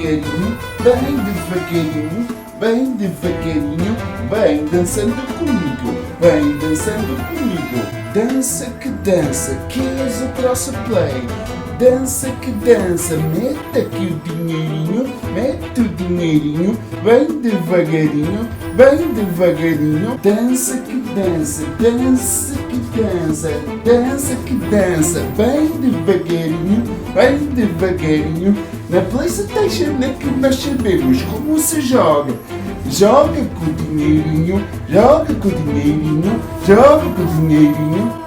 devagarinho, bem devagarinho, bem devagarinho, bem dançando comigo, bem dançando comigo. Dança, que és o cross play. Dança que dança, mete aqui o dinheirinho, mete o dinheirinho, bem devagarinho, dança que dança, dança que dança, dança que dança, bem devagarinho, na PlayStation é que nós sabemos como se joga. Joga com o dinheirinho, joga com o dinheirinho, joga com o dinheirinho.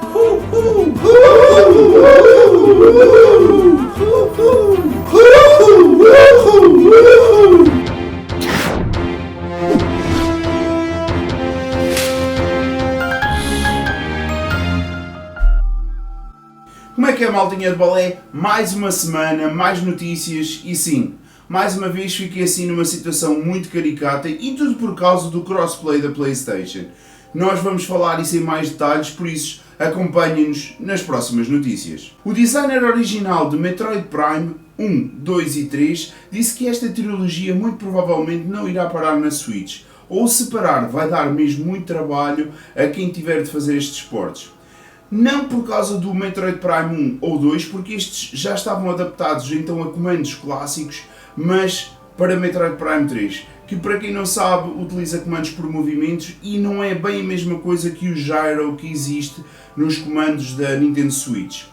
Como é que é, maldinha de balé? Mais uma semana, mais notícias e sim, mais uma vez fiquei assim numa situação muito caricata e tudo por causa do crossplay da PlayStation. Nós vamos falar isso em mais detalhes, por isso acompanhem-nos nas próximas notícias. O designer original de Metroid Prime 1, 2 e 3 disse que esta trilogia muito provavelmente não irá parar na Switch, ou se parar vai dar mesmo muito trabalho a quem tiver de fazer estes ports. Não por causa do Metroid Prime 1 ou 2, porque estes já estavam adaptados então a comandos clássicos, mas para Metroid Prime 3, que para quem não sabe utiliza comandos por movimentos e não é bem a mesma coisa que o gyro que existe nos comandos da Nintendo Switch.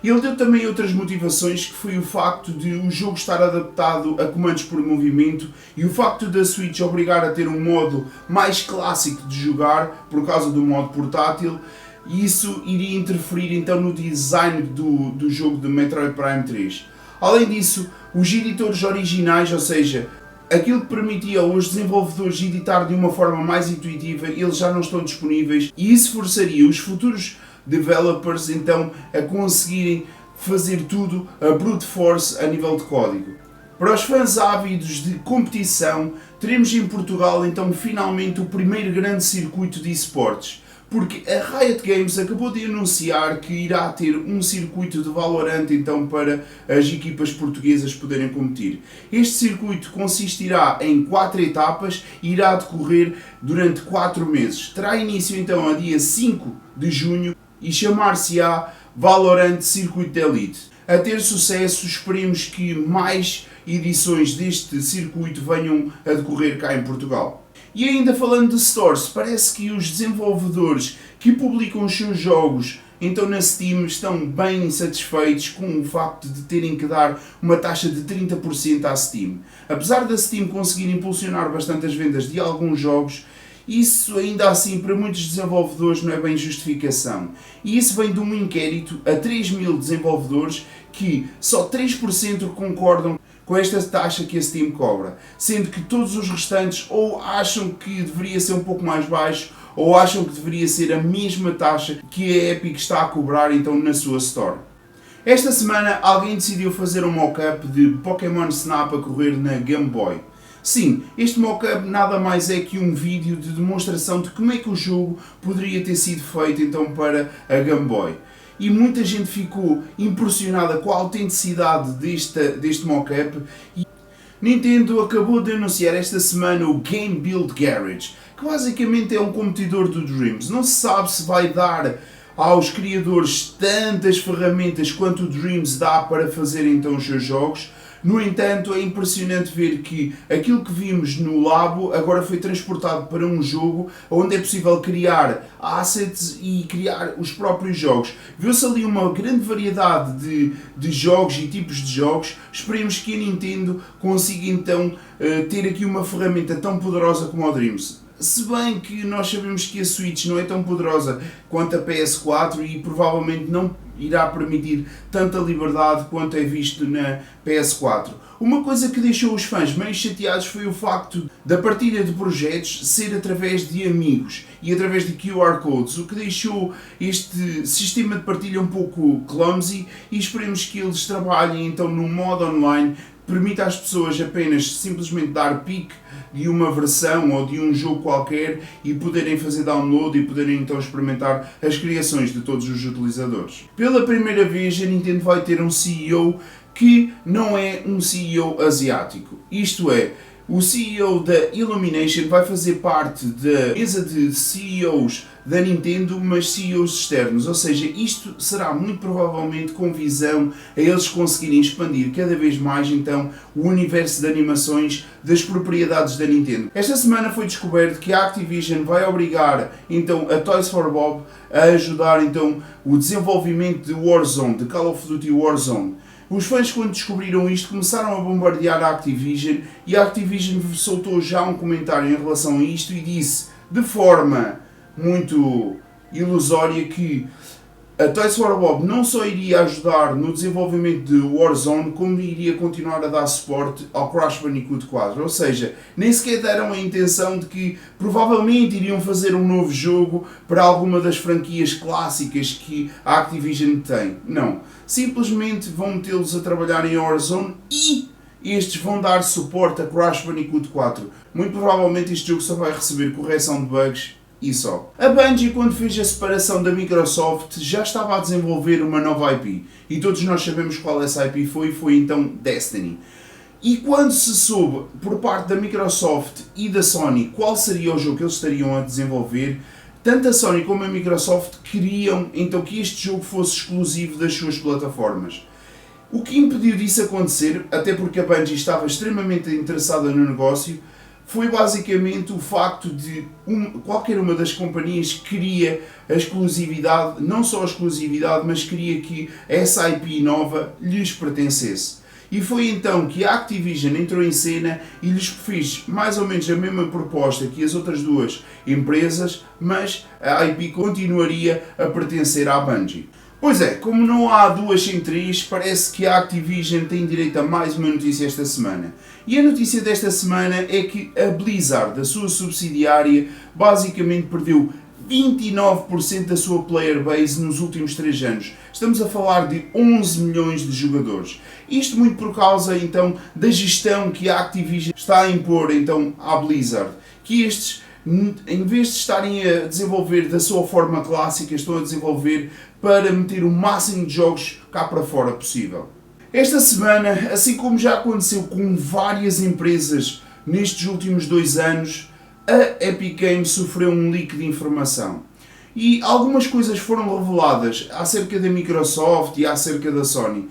Ele deu também outras motivações, que foi o facto de o jogo estar adaptado a comandos por movimento e o facto da Switch obrigar a ter um modo mais clássico de jogar por causa do modo portátil, e isso iria interferir então no design do jogo de Metroid Prime 3. Além disso, os editores originais, ou seja, aquilo que permitia aos desenvolvedores editar de uma forma mais intuitiva, eles já não estão disponíveis e isso forçaria os futuros developers então a conseguirem fazer tudo a brute force a nível de código. Para os fãs ávidos de competição, teremos em Portugal então finalmente o primeiro grande circuito de esportes, porque a Riot Games acabou de anunciar que irá ter um circuito de Valorant então para as equipas portuguesas poderem competir. Este circuito consistirá em 4 etapas e irá decorrer durante 4 meses. Terá início então a dia 5 de junho e chamar-se-á Valorant Circuit Elite. A ter sucesso, esperemos que mais edições deste circuito venham a decorrer cá em Portugal. E ainda falando de stores, parece que os desenvolvedores que publicam os seus jogos então na Steam estão bem insatisfeitos com o facto de terem que dar uma taxa de 30% à Steam. Apesar da Steam conseguir impulsionar bastante as vendas de alguns jogos, isso ainda assim para muitos desenvolvedores não é bem justificação. E isso vem de um inquérito a 3.000 desenvolvedores que só 3% concordam com esta taxa que a Steam cobra, sendo que todos os restantes ou acham que deveria ser um pouco mais baixo ou acham que deveria ser a mesma taxa que a Epic está a cobrar então na sua Store. Esta semana alguém decidiu fazer um mock-up de Pokémon Snap a correr na Game Boy. Sim, este mock-up nada mais é que um vídeo de demonstração de como é que o jogo poderia ter sido feito então para a Game Boy. E muita gente ficou impressionada com a autenticidade deste mock-up. E Nintendo acabou de anunciar esta semana o Game Build Garage, que basicamente é um competidor do Dreams. Não se sabe se vai dar aos criadores tantas ferramentas quanto o Dreams dá para fazer então os seus jogos. No entanto, é impressionante ver que aquilo que vimos no Labo agora foi transportado para um jogo onde é possível criar assets e criar os próprios jogos. Viu-se ali uma grande variedade de jogos e tipos de jogos. Esperemos que a Nintendo consiga então ter aqui uma ferramenta tão poderosa como o Dreams. Se bem que nós sabemos que a Switch não é tão poderosa quanto a PS4 e provavelmente não irá permitir tanta liberdade quanto é visto na PS4. Uma coisa que deixou os fãs meio chateados foi o facto da partilha de projetos ser através de amigos e através de QR codes, o que deixou este sistema de partilha um pouco clumsy e esperemos que eles trabalhem então num modo online permita às pessoas apenas simplesmente dar pique de uma versão ou de um jogo qualquer e poderem fazer download e poderem então experimentar as criações de todos os utilizadores. Pela primeira vez a Nintendo vai ter um CEO que não é um CEO asiático. Isto é, o CEO da Illumination vai fazer parte da mesa de CEOs da Nintendo, mas CEOs externos, ou seja, isto será muito provavelmente com visão a eles conseguirem expandir cada vez mais então o universo de animações das propriedades da Nintendo. Esta semana foi descoberto que a Activision vai obrigar então a Toys for Bob a ajudar então o desenvolvimento de Warzone, de Call of Duty Warzone. Os fãs, quando descobriram isto, começaram a bombardear a Activision e a Activision soltou já um comentário em relação a isto e disse, de forma muito ilusória, que a Toys for Bob não só iria ajudar no desenvolvimento de Warzone, como iria continuar a dar suporte ao Crash Bandicoot 4. Ou seja, nem sequer deram a intenção de que provavelmente iriam fazer um novo jogo para alguma das franquias clássicas que a Activision tem. Não. Simplesmente vão metê-los a trabalhar em Warzone e estes vão dar suporte a Crash Bandicoot 4. Muito provavelmente este jogo só vai receber correção de bugs e só. A Bungie, quando fez a separação da Microsoft, já estava a desenvolver uma nova IP. E todos nós sabemos qual essa IP foi então Destiny. E quando se soube, por parte da Microsoft e da Sony, qual seria o jogo que eles estariam a desenvolver, tanto a Sony como a Microsoft queriam então que este jogo fosse exclusivo das suas plataformas. O que impediu disso acontecer, até porque a Bungie estava extremamente interessada no negócio, foi basicamente o facto de qualquer uma das companhias queria a exclusividade, não só a exclusividade, mas queria que essa IP nova lhes pertencesse. E foi então que a Activision entrou em cena e lhes fez mais ou menos a mesma proposta que as outras duas empresas, mas a IP continuaria a pertencer à Bungie. Pois é, como não há duas sem três, parece que a Activision tem direito a mais uma notícia esta semana. E a notícia desta semana é que a Blizzard, a sua subsidiária, basicamente perdeu 29% da sua player base nos últimos 3 anos. Estamos a falar de 11 milhões de jogadores. Isto muito por causa então da gestão que a Activision está a impor então à Blizzard, que estes, em vez de estarem a desenvolver da sua forma clássica, estão a desenvolver para meter o máximo de jogos cá para fora possível. Esta semana, assim como já aconteceu com várias empresas nestes últimos 2 anos, a Epic Games sofreu um leak de informação. E algumas coisas foram reveladas acerca da Microsoft e acerca da Sony.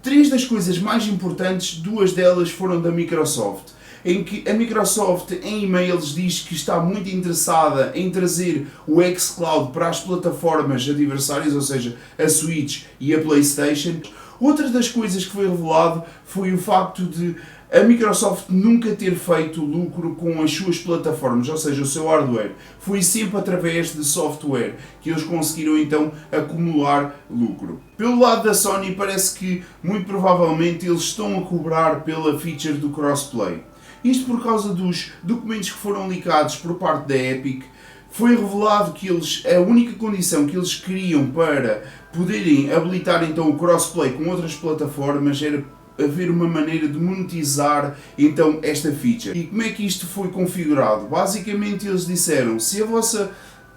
3 das coisas mais importantes, 2 delas foram da Microsoft, em que a Microsoft em e-mails diz que está muito interessada em trazer o xCloud para as plataformas adversárias, ou seja, a Switch e a PlayStation. Outra das coisas que foi revelado foi o facto de a Microsoft nunca ter feito lucro com as suas plataformas, ou seja, o seu hardware. Foi sempre através de software que eles conseguiram então acumular lucro. Pelo lado da Sony, parece que muito provavelmente eles estão a cobrar pela feature do crossplay. Isto por causa dos documentos que foram leakados por parte da Epic. Foi revelado que a única condição que eles queriam para poderem habilitar então o crossplay com outras plataformas era haver uma maneira de monetizar então esta feature. E como é que isto foi configurado? Basicamente eles disseram, se a vossa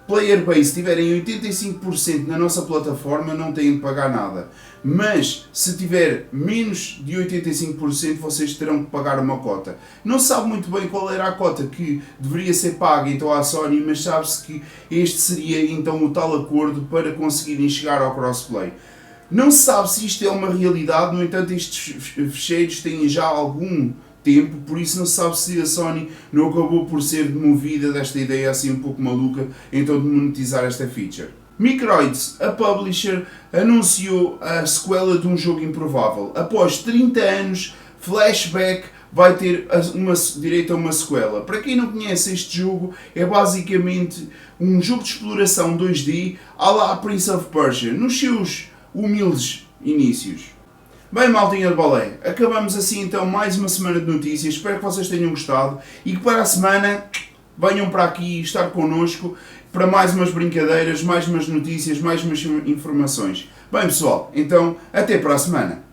player base estiver em 85% na nossa plataforma, não têm de pagar nada. Mas se tiver menos de 85%, vocês terão que pagar uma cota. Não se sabe muito bem qual era a cota que deveria ser paga então à Sony, mas sabe-se que este seria então o tal acordo para conseguirem chegar ao crossplay. Não se sabe se isto é uma realidade, no entanto estes fecheiros têm já algum tempo, por isso não se sabe se a Sony não acabou por ser demovida desta ideia assim um pouco maluca, então de monetizar esta feature. Microids, a publisher, anunciou a sequela de um jogo improvável. Após 30 anos, Flashback vai ter direito a uma sequela. Para quem não conhece este jogo, é basicamente um jogo de exploração 2D à la Prince of Persia, nos seus humildes inícios. Bem, maltinha de balé, acabamos assim então mais uma semana de notícias. Espero que vocês tenham gostado e que para a semana venham para aqui estar connosco para mais umas brincadeiras, mais umas notícias, mais umas informações. Bem pessoal, então até para a semana.